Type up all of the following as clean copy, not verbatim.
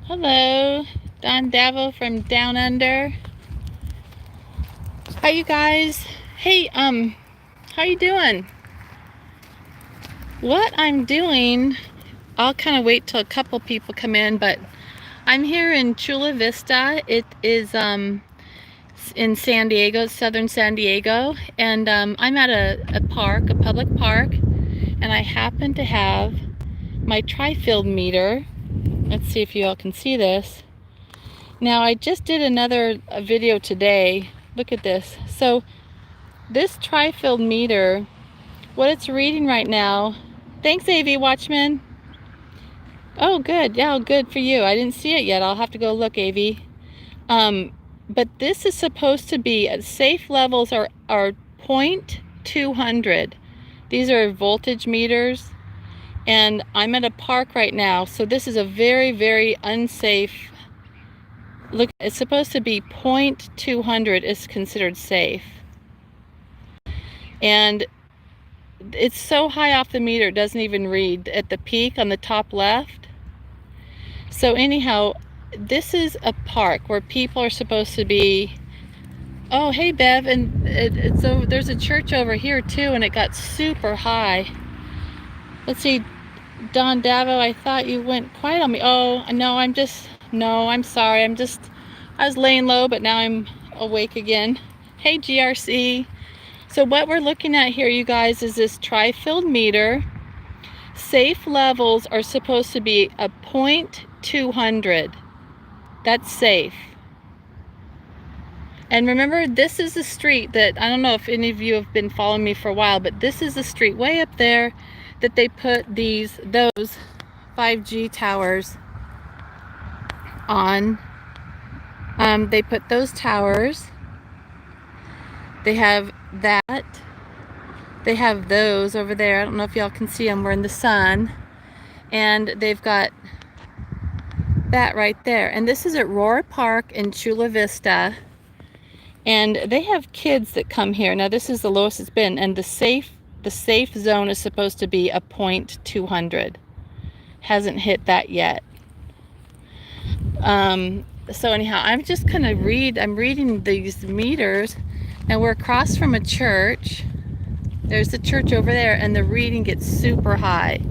Hello, Don Davo from Down Under. How you guys? Hey, how you doing? What I'm doing, I'll kind of wait till a couple people come in, but I'm here in Chula Vista. It is in San Diego, southern San Diego, and I'm at a park, a public park, and I happen to have my tri-field meter. Let's see if you all can see this. Now, I just did another video today. Look at this. So this tri-field meter, what it's reading right now, thanks AV Watchman. Oh good, yeah, good for you. I didn't see it yet. I'll have to go look, AV. But this is supposed to be at safe levels are 0.200. These are voltage meters, and I'm at a park right now, so this is a very, very unsafe. Look, it's supposed to be 0.200 is considered safe. And it's so high off the meter, it doesn't even read at the peak on the top left. So anyhow, this is a park where people are supposed to be. Oh, hey Bev, and so there's a church over here too, and it got super high. Let's see, Don Davo, I thought you went quiet on me. Oh, no, I'm sorry. I was laying low, but now I'm awake again. Hey, GRC. So what we're looking at here, you guys, is this tri-field meter. Safe levels are supposed to be a 0.200. That's safe. And remember, this is the street that, I don't know if any of you have been following me for a while, but this is the street way up there that they put those 5G towers on. They put those towers. They have that. They have those over there. I don't know if y'all can see them. We're in the sun. And they've got that right there. And this is at Roar Park in Chula Vista. And they have kids that come here. Now this is the lowest it's been. And the safe zone is supposed to be a 0.200. Hasn't hit that yet. So anyhow, I'm just gonna I'm reading these meters, and we're across from a church. There's the church over there, and the reading gets super high.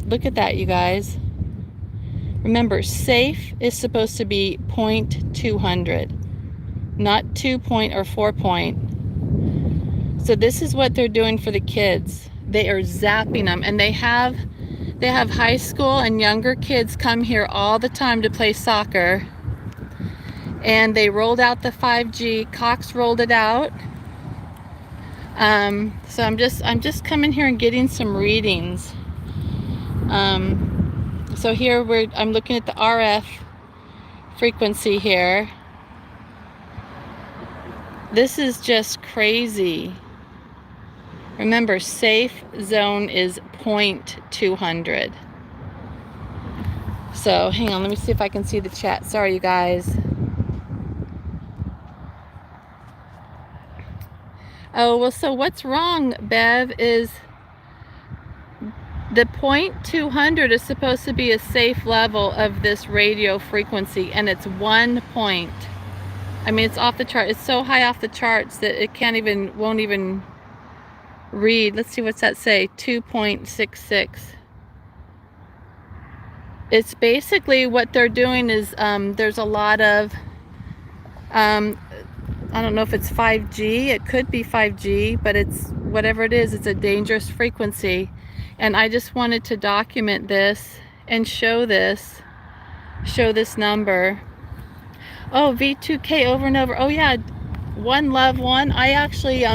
Look at that, you guys. Remember, safe is supposed to be 0.200, not 2 point or 4 point. So this is what they're doing for the kids. They are zapping them, and they have high school and younger kids come here all the time to play soccer. And they rolled out the 5G. Cox rolled it out. So I'm just coming here and getting some readings. So here I'm looking at the RF frequency here. This is just crazy. Remember, safe zone is 0.200. So hang on, let me see if I can see the chat. Sorry, you guys. Oh, well, so what's wrong, Bev, is the 0.200 is supposed to be a safe level of this radio frequency, and it's 1 point. I mean, it's off the chart. It's so high off the charts that it won't even read. Let's see, what's that say? 2.66. It's basically what they're doing is there's a lot of I don't know if it's 5G. It could be 5G, but it's whatever it is, it's a dangerous frequency. And I just wanted to document this and show this number. Oh, V2K over and over. Oh yeah, One Love One. I actually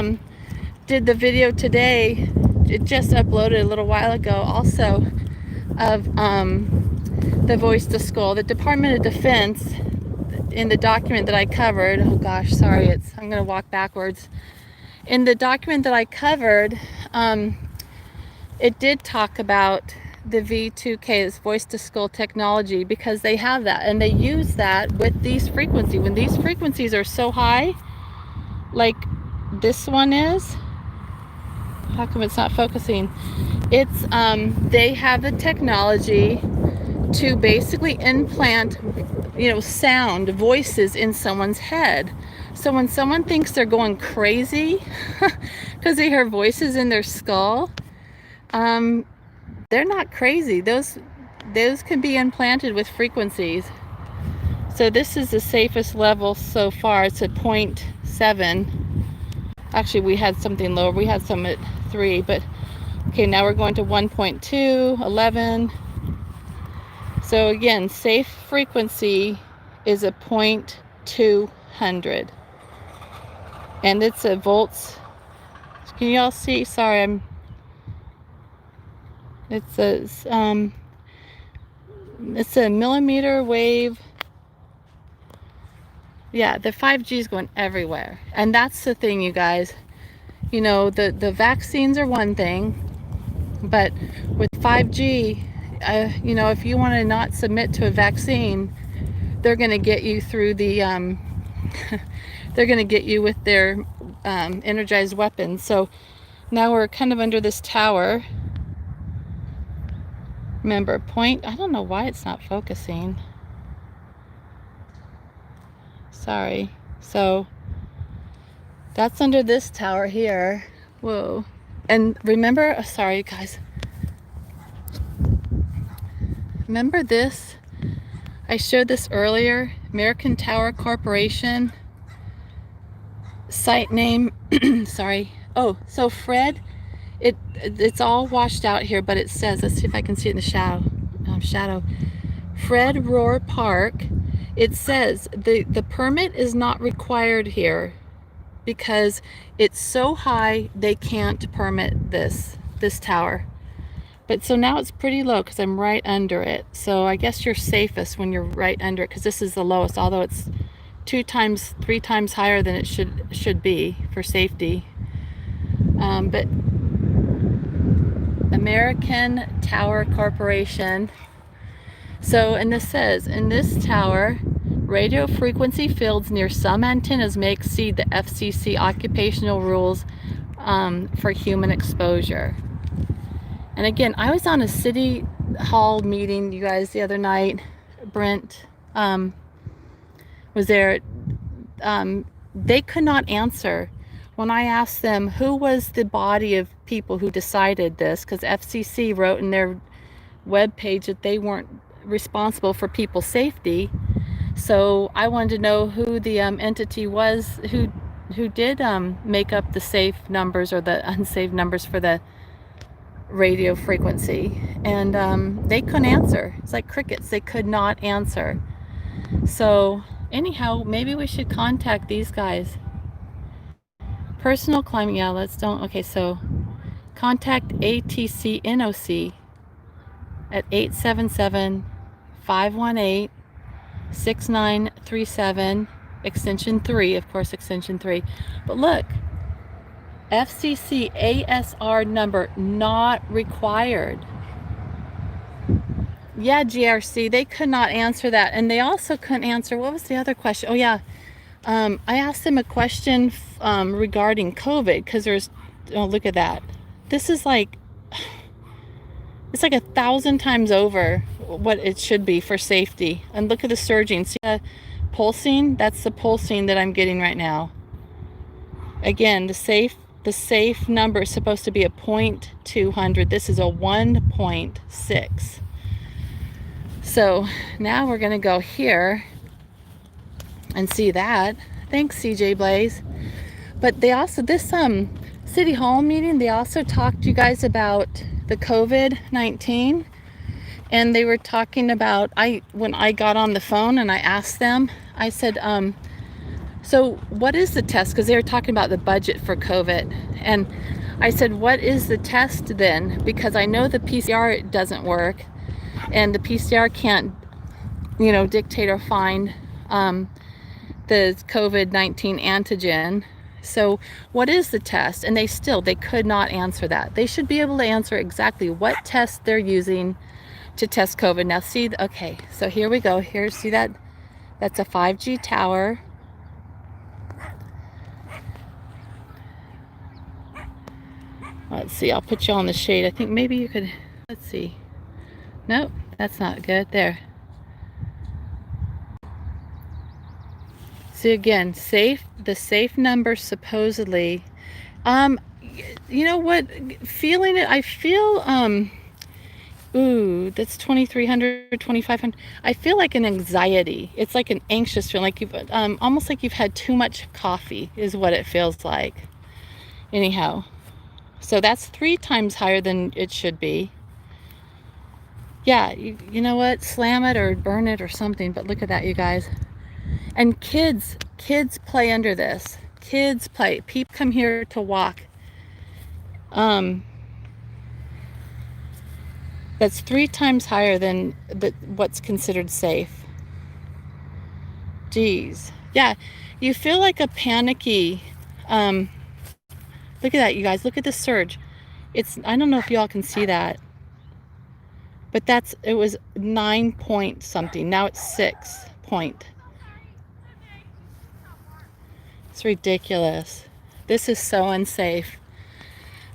did the video today. It just uploaded a little while ago also of the Voice to Skull. The Department of Defense, in the document that I covered, oh gosh, sorry, I'm gonna walk backwards. In the document that I covered, it did talk about the V2K, this Voice to Skull technology, because they have that, and they use that with these frequencies. When these frequencies are so high, like this one is, how come it's not focusing? It's they have the technology to basically implant, sound, voices in someone's head. So when someone thinks they're going crazy because they hear voices in their skull, they're not crazy. Those can be implanted with frequencies. So this is the safest level so far. It's at 0.7. Actually, we had something lower. We had some at 3, but okay, now we're going to 1.2, 11. So again, safe frequency is a 0.200. And it's a volts. Can you all see? Sorry, it's a millimeter wave. Yeah, the 5G is going everywhere. And that's the thing, you guys. The vaccines are one thing, but with 5G, if you want to not submit to a vaccine, they're going to get you through the, they're going to get you with their energized weapons. So now we're kind of under this tower. Remember, I don't know why it's not focusing. Sorry. So that's under this tower here. Whoa. And remember, sorry guys. Remember this? I showed this earlier. American Tower Corporation. Site name. Sorry. Oh, so Fred, it's all washed out here, but it says, let's see if I can see it in the shadow. Fred Rohr Park. It says the permit is not required here because it's so high they can't permit this tower. But so now it's pretty low because I'm right under it. So I guess you're safest when you're right under it, because this is the lowest, although it's 3 times higher than it should be for safety. But American Tower Corporation. So, and this says, in this tower, radio frequency fields near some antennas may exceed the FCC occupational rules for human exposure. And again, I was on a city hall meeting, you guys, the other night. Brent was there. They could not answer when I asked them who was the body of people who decided this, because FCC wrote in their webpage that they weren't responsible for people's safety. So I wanted to know who the entity was who did make up the safe numbers or the unsafe numbers for the radio frequency. And they couldn't answer. It's like crickets. They could not answer. So anyhow, maybe we should contact these guys. Personal climbing. Yeah, okay, so contact ATC NOC at 877-518-6937, extension 3, of course, extension 3. But look, FCC ASR number not required. Yeah, GRC, they could not answer that. And they also couldn't answer, what was the other question? Oh yeah, I asked them a question regarding COVID, because look at that. This is like, it's like 1,000 times over what it should be for safety. And look at the surging. See the pulsing? That's the pulsing that I'm getting right now. Again, the safe number is supposed to be a 0.200. This is a 1.6. So now we're going to go here and see that. Thanks, CJ Blaze. But they also, this city hall meeting, they also talked to you guys about the COVID-19, and they were talking about, when I got on the phone and I asked them, I said, so what is the test? Because they were talking about the budget for COVID. And I said, what is the test then? Because I know the PCR doesn't work, and the PCR can't, dictate or find the COVID-19 antigen. So what is the test? And they could not answer that. They should be able to answer exactly what test they're using to test COVID. Now see, okay, so here we go. Here, see that? That's a 5G tower. Let's see, I'll put you on the shade. I think maybe you could, let's see. Nope, That's not good. There. See again, safe, the safe number supposedly. You know what? Feeling it, I feel, ooh, that's 2,300, 2,500. I feel like an anxiety. It's like an anxious feeling, like you've, almost like you've had too much coffee is what it feels like. Anyhow, so that's 3 times higher than it should be. Yeah, you know what? Slam it or burn it or something, but look at that, you guys. And kids play under this. Kids play. People come here to walk. That's 3 times higher than what's considered safe. Geez. Yeah, you feel like a panicky. Look at that, you guys. Look at the surge. I don't know if y'all can see that. But it was 9 point something. Now it's 6 point. It's ridiculous. This is so unsafe.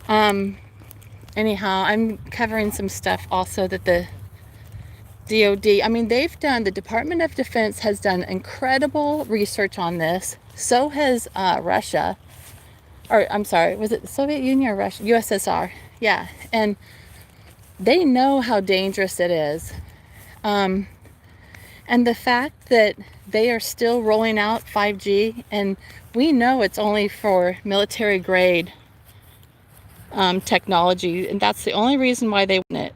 Anyhow, I'm covering some stuff also that the DOD, I mean, the Department of Defense has done incredible research on this. So has Russia. Or, I'm sorry, was it the Soviet Union or Russia? USSR. Yeah. And they know how dangerous it is. And the fact that they are still rolling out 5G, and we know it's only for military grade technology, and that's the only reason why they want it.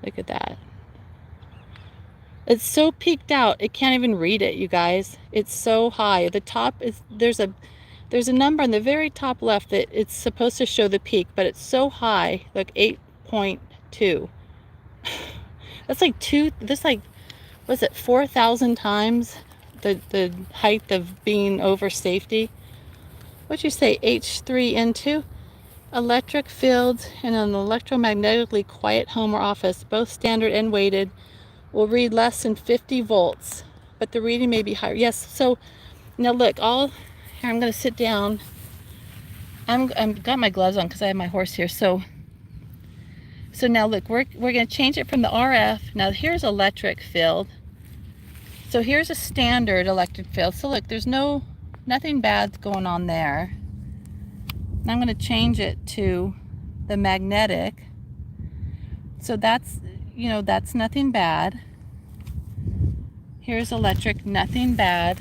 Look at that. It's so peaked out, it can't even read it, you guys. It's so high. The top is, there's a number on the very top left that it's supposed to show the peak, but it's so high, like 8.2. That's like was it 4,000 times the height of being over safety? What'd you say, H3N2? Electric fields in an electromagnetically quiet home or office, both standard and weighted, will read less than 50 volts, but the reading may be higher. Yes, so now look, here I'm going to sit down. I've got my gloves on because I have my horse here. So now look, we're going to change it from the RF. Now here's electric field. So here's a standard electric field. So look, there's nothing bad going on there. And I'm going to change it to the magnetic. So that's, that's nothing bad. Here's electric, nothing bad.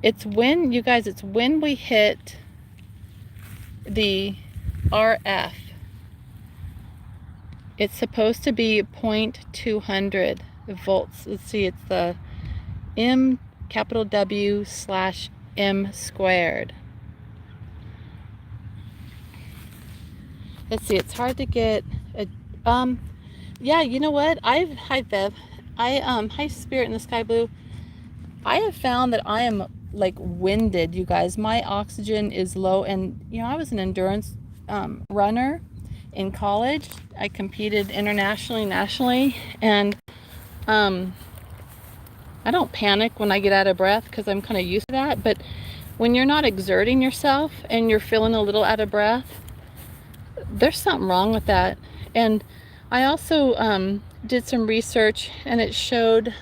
It's when, you guys, it's when we hit the RF. It's supposed to be 0.200 volts. Let's see, it's the capital W/M squared. Let's see, it's hard to get a, yeah, you know what? Hi Bev. Hi Spirit in the Sky Blue. I have found that I am like winded, you guys. My oxygen is low, and I was an endurance runner in college. I competed internationally, nationally, and I don't panic when I get out of breath because I'm kind of used to that. But when you're not exerting yourself and you're feeling a little out of breath, there's something wrong with that. And I also did some research, and it showed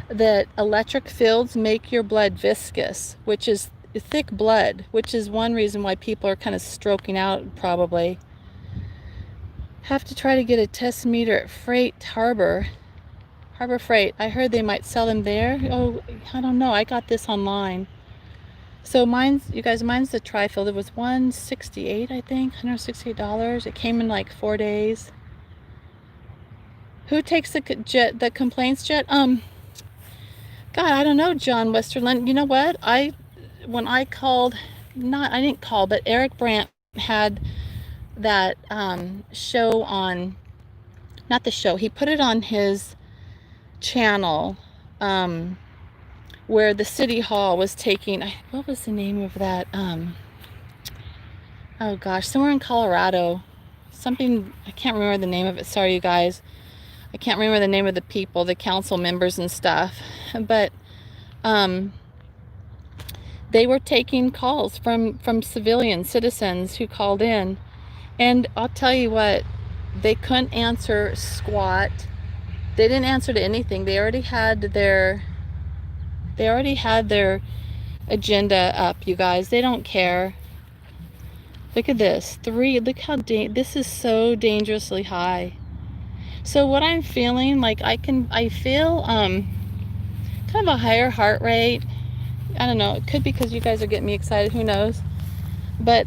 that electric fields make your blood viscous, which is thick blood, which is one reason why people are kind of stroking out probably. Have to try to get a test meter at Harbor Freight. I heard they might sell them there. Oh, I don't know. I got this online. So mine's the tri-field. It was $168, I think, $168. It came in like 4 days. Who takes the complaints jet? God, I don't know, John Westerland. You know what? When I called, I didn't call, but Eric Brandt had that show on, not the show, he put it on his channel, where the city hall was taking, what was the name of that? Oh gosh, somewhere in Colorado, something, I can't remember the name of it. Sorry, you guys. I can't remember the name of the people, the council members and stuff, but they were taking calls from citizens who called in, And I'll tell you what, they couldn't answer squat. They didn't answer to anything. They already had their agenda up, you guys. They don't care. Look at this. 3. Look how this is so dangerously high. So what I'm feeling, like I feel kind of a higher heart rate. I don't know. It could be because you guys are getting me excited. Who knows? But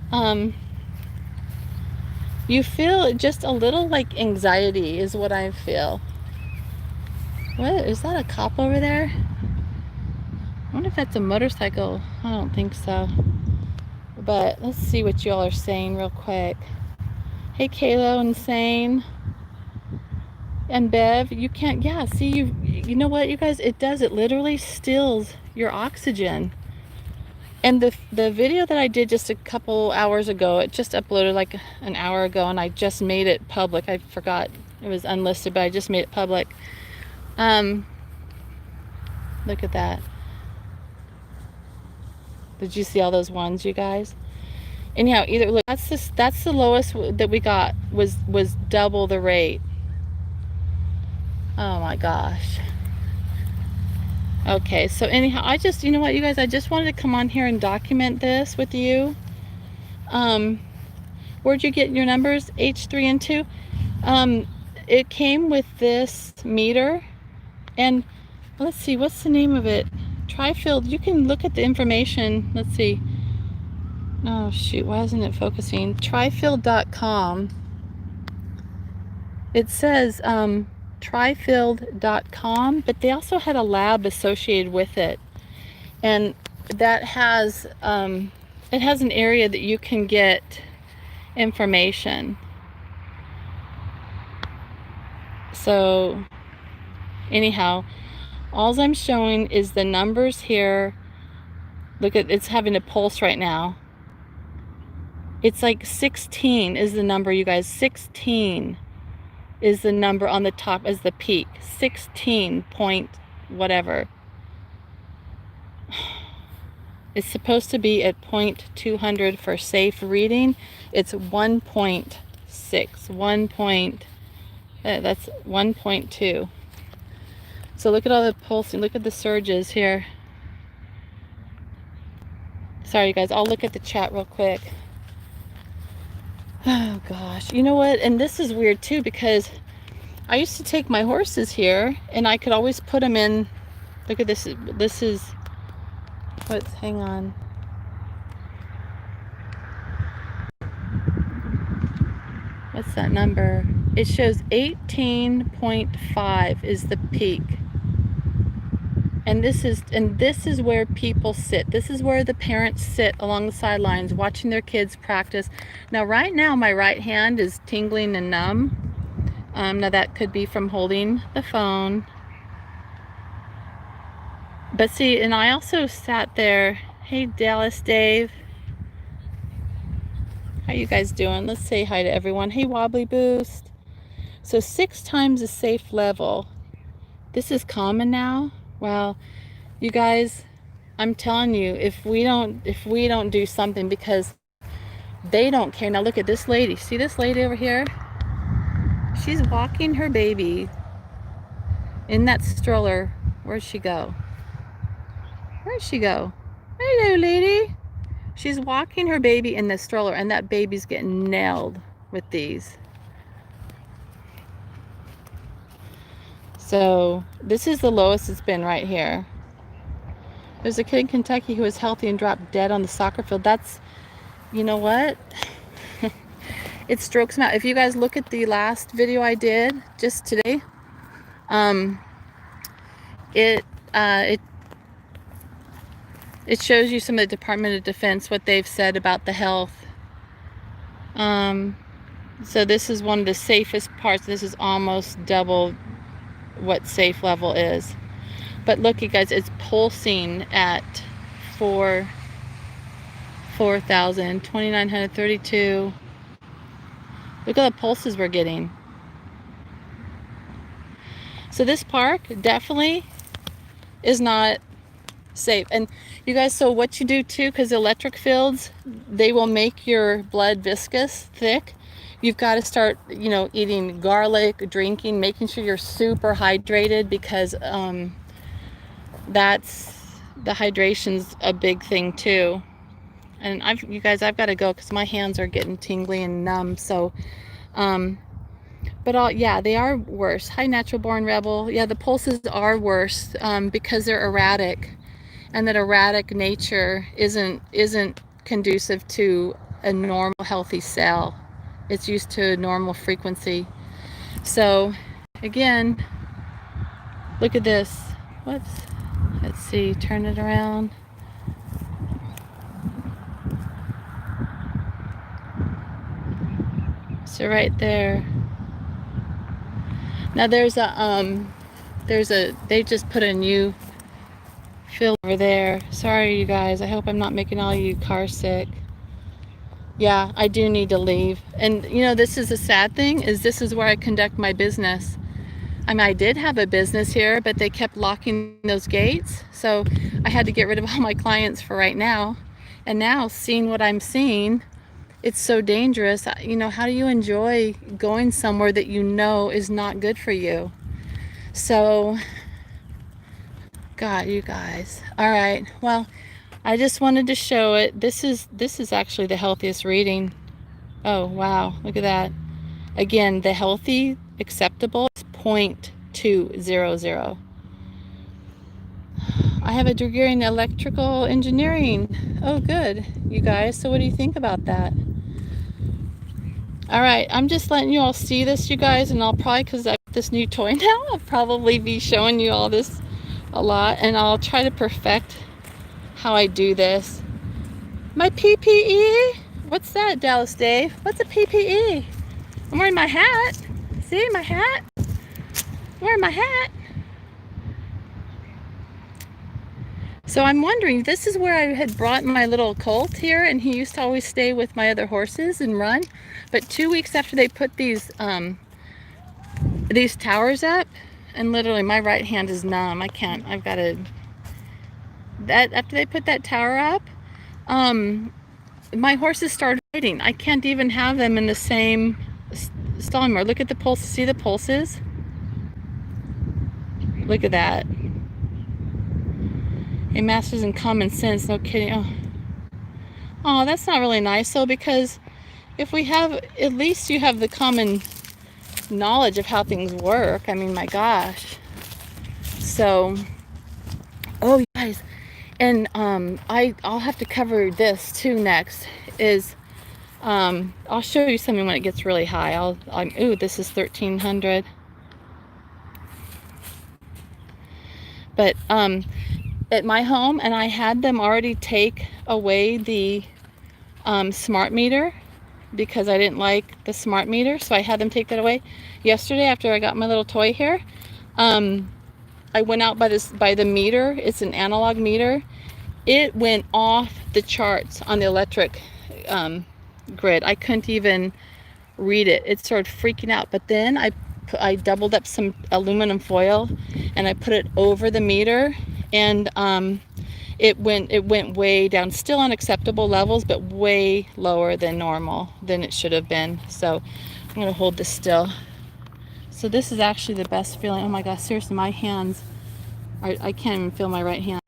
you feel just a little like anxiety is what I feel. What is that? A cop over there? I wonder if that's a motorcycle. I don't think so. But let's see what y'all are saying real quick. Hey, Kayla, Insane, and Bev, you can't. Yeah, see, you know what, you guys? It does. It literally stills your oxygen. And the video that I did just a couple hours ago, it just uploaded like an hour ago, and I just made it public. I forgot it was unlisted, but I just made it public. Look at that. Did you see all those ones, you guys? Anyhow, either look, that's the lowest that we got was double the rate. Oh my gosh. Okay, so anyhow, you know what, you guys, I just wanted to come on here and document this with you. Where'd you get your numbers? H3 and 2? It came with this meter, and let's see, what's the name of it? Tri-Field. You can look at the information. Let's see. Oh shoot, why isn't it focusing? Trifield.com. It says trifield.com, but they also had a lab associated with it, and that has it has an area that you can get information. So anyhow, all I'm showing is the numbers here. Look at, it's having a pulse right now. It's like 16 is the number, you guys. 16 is the number on the top as the peak. 16 point whatever. It's supposed to be at 0.200 for safe reading. It's 1.6. That's 1.2. So look at all the pulsing. Look at the surges here. Sorry, you guys. I'll look at the chat real quick. Oh gosh, you know what, and this is weird too, because I used to take my horses here and I could always put them in. Look at this. This is what's, hang on, what's that number? It shows 18.5 is the peak, and this is where people sit. This is where the parents sit along the sidelines watching their kids practice. Now right now my right hand is tingling and numb. Now that could be from holding the phone, but see, and I also sat there. Hey Dallas Dave, how you guys doing? Let's say hi to everyone. Hey Wobbly Boost. So 6 times the safe level. This is common now. Well, you guys, I'm telling you, if we don't do something, because they don't care. Now look at this lady. See this lady over here? She's walking her baby in that stroller. Where'd she go? Where'd she go? Hello, lady. She's walking her baby in the stroller, and that baby's getting nailed with these. So this is the lowest it's been right here. There's a kid in Kentucky who was healthy and dropped dead on the soccer field. That's, you know what? It strokes me out. If you guys look at the last video I did just today, it shows you some of the Department of Defense, what they've said about the health. So this is one of the safest parts. This is almost double what safe level is. But look, you guys, it's pulsing at 4,000, 2,932. Look at the pulses we're getting. So this park definitely is not safe. And you guys, so what you do too, because electric fields, they will make your blood viscous, thick. You've got to start, you know, eating garlic, drinking, making sure you're super hydrated, because the hydration's a big thing too. And you guys, I've got to go because my hands are getting tingly and numb. So, but yeah, they are worse. Hi, Natural Born Rebel. Yeah, the pulses are worse because they're erratic, and that erratic nature isn't conducive to a normal, healthy cell. It's used to a normal frequency. So, again, look at this. Whoops. Let's see. Turn it around. So right there. Now they just put a new field over there. Sorry, you guys. I hope I'm not making all you car sick. Yeah, I do need to leave. And you know, this is a sad thing, is this is where I conduct my business. I mean, I did have a business here, but they kept locking those gates. So I had to get rid of all my clients for right now. And now, seeing what I'm seeing, it's so dangerous. You know, how do you enjoy going somewhere that you know is not good for you? So, God, you guys. All right. Well, I just wanted to show it. This is actually the healthiest reading. Oh, wow. Look at that. Again, the healthy, acceptable is 0.200. I have a degree in electrical engineering. Oh, good, you guys. So what do you think about that? All right, I'm just letting you all see this, you guys, and I'll probably, because I have this new toy now, I'll probably be showing you all this a lot, and I'll try to perfect how I do this. My PPE? What's that, Dallas Dave? What's a PPE? I'm wearing my hat. See my hat? I'm wearing my hat. So I'm wondering, this is where I had brought my little colt here, and he used to always stay with my other horses and run. But 2 weeks after they put these towers up, and literally my right hand is numb. I can't. I've got to. After they put that tower up, my horses started fighting. I can't even have them in the same stall anymore. Look at the pulses. See the pulses? Look at that. A master's in common sense. No kidding. Oh, that's not really nice though, because if we have, at least you have the common knowledge of how things work. I mean, my gosh. So, oh, you guys, and I'll have to cover this too next. Is I'll show you something when it gets really high. Ooh, this is 1300. But at my home, and I had them already take away the smart meter, because I didn't like the smart meter, so I had them take that away. Yesterday, after I got my little toy here, I went out by the meter. It's an analog meter. It went off the charts on the electric grid. I couldn't even read it. It started freaking out. But then I doubled up some aluminum foil and I put it over the meter, and it went way down, still unacceptable levels, but way lower than normal, than it should have been. So I'm gonna hold this still. So this is actually the best feeling. Oh my gosh, seriously, my hands I can't even feel my right hand.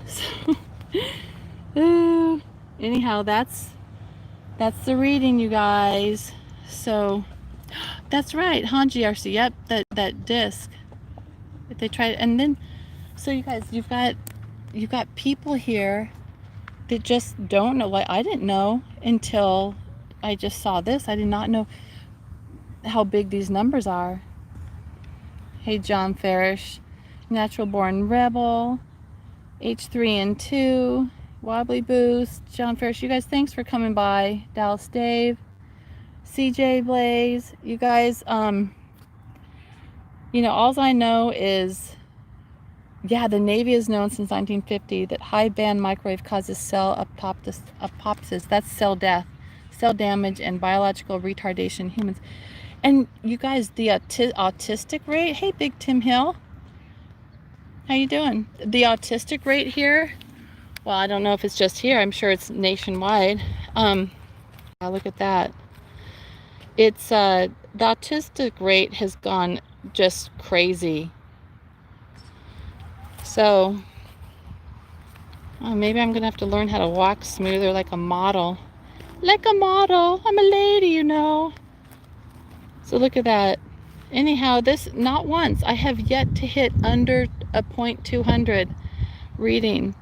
Anyhow, that's the reading, you guys. So that's right, GRC. Yep, that disc. If they try, and then, so you guys, you've got people here that just don't know. Like, I didn't know until I just saw this. I did not know how big these numbers are. Hey, John Farish, Natural Born Rebel, H3N2, Wobbly Boost, John Farish. You guys, thanks for coming by. Dallas Dave, CJ Blaze. You guys, you know, all I know is, yeah, the Navy has known since 1950 that high band microwave causes cell apoptosis. That's cell death, cell damage, and biological retardation in humans. And you guys, the autistic rate, hey, Big Tim Hill, how you doing? The autistic rate here, well, I don't know if it's just here. I'm sure it's nationwide. Look at that. It's the autistic rate has gone just crazy. So maybe I'm gonna have to learn how to walk smoother like a model. Like a model. I'm a lady, you know. So look at that. Anyhow, this, not once, I have yet to hit under a 0.200 reading.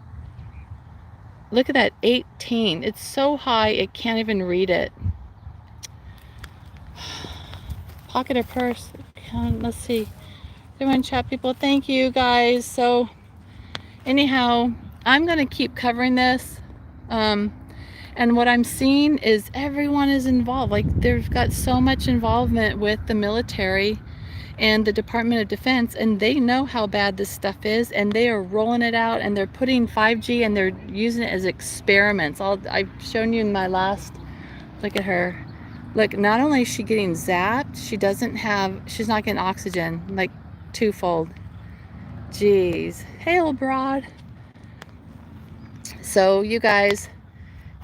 Look at that, 18. It's so high it can't even read it. Pocket or purse. Let's see. Everyone, chat people, thank you guys. So anyhow, I'm gonna keep covering this. And what I'm seeing is everyone is involved. Like, they've got so much involvement with the military and the Department of Defense, and they know how bad this stuff is, and they are rolling it out, and they're putting 5G and they're using it as experiments. I've shown you in my last, look at her. Look, not only is she getting zapped, she's not getting oxygen, like twofold. Jeez. Hey, old broad. So you guys,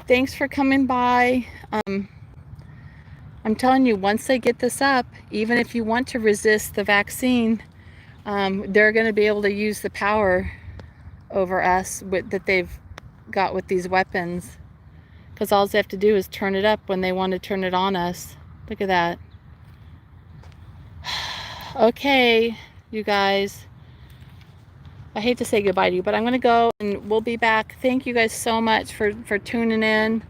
thanks for coming by. I'm telling you, once they get this up, even if you want to resist the vaccine, they're going to be able to use the power over us that they've got with these weapons. Because all they have to do is turn it up when they want to turn it on us. Look at that. Okay, you guys. I hate to say goodbye to you, but I'm going to go and we'll be back. Thank you guys so much for tuning in.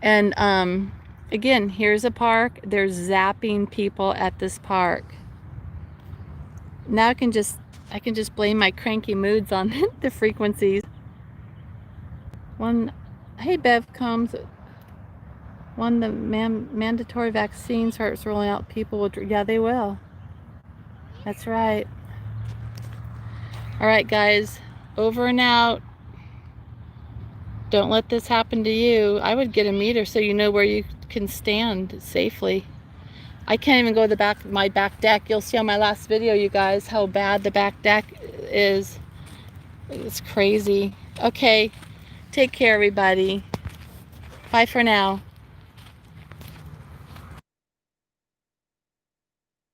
And again, here's a park. They're zapping people at this park. Now I can just blame my cranky moods on the frequencies. Hey Bev comes. When the mandatory vaccine starts rolling out, people will, yeah, they will. That's right. All right, guys, over and out. Don't let this happen to you. I would get a meter so you know where you can stand safely. I can't even go to my back deck. You'll see on my last video, you guys, how bad the back deck is. It's crazy. Okay, take care, everybody. Bye for now.